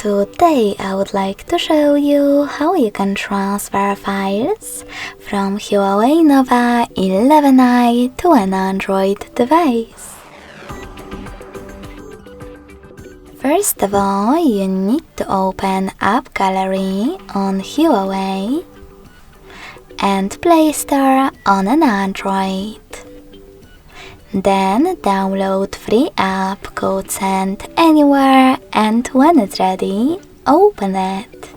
Today I would like to show you how you can transfer files from Huawei Nova 11i to an Android device. First of all, you need to open App Gallery on Huawei and Play Store on an Android. Then download free app called Send Anywhere, and when it's ready, open it.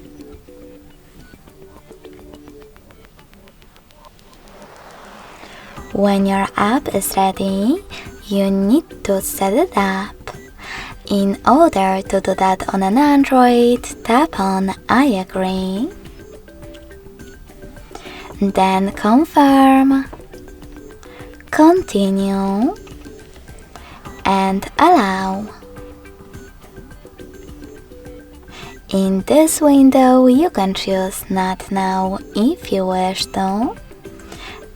When your app is ready, you need to set it up. In order to do that on an Android, tap on I agree. Then confirm, continue, and allow. In this window, you can choose Not Now if you wish to,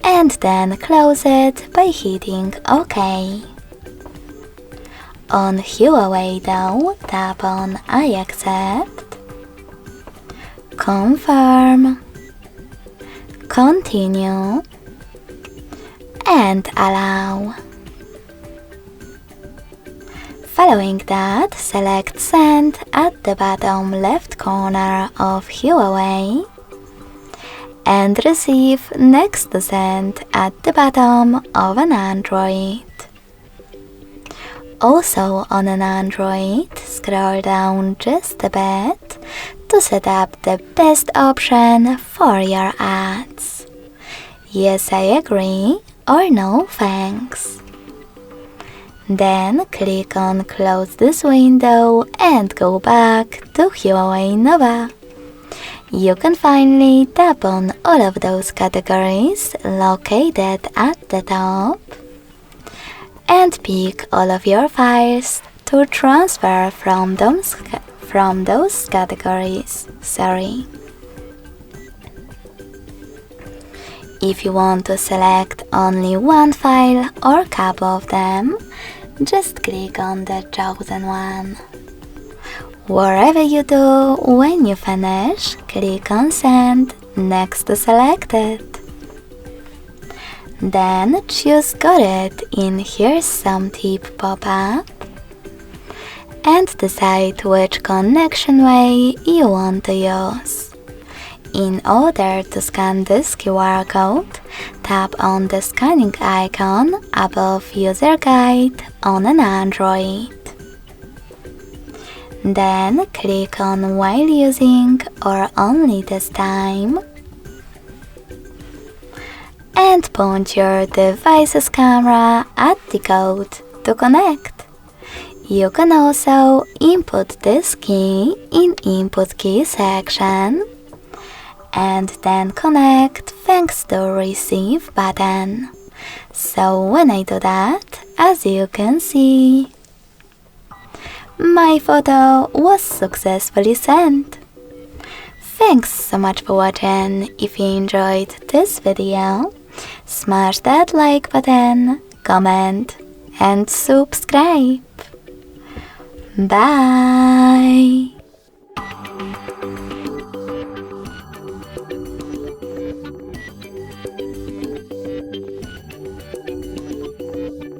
and then close it by hitting OK. On Huawei though, tap on I accept, confirm, continue, and allow. Following that, select Send at the bottom left corner of Huawei and Receive next to Send at the bottom of an Android. Also on an Android, scroll down just a bit to set up the best option for your ads. Yes, I agree, or no thanks. Then click on Close this window and go back to Huawei Nova. You can finally tap on all of those categories located at the top and pick all of your files to transfer from those categories. If you want to select only one file or couple of them, just click on the chosen one. Whatever you do, when you finish, click on Send next to Selected. Then choose Got It in Here's Some Tip pop-up and decide which connection way you want to use. In order to scan this QR code, tap on the scanning icon above User Guide on an Android. Then click on While Using or Only This Time and point your device's camera at the code to connect. You can also input this key in Input Key section and then connect thanks to Receive button. So when I do that, as you can see, my photo was successfully sent. Thanks so much for watching. If you enjoyed this video, smash that like button, comment, and subscribe. Bye!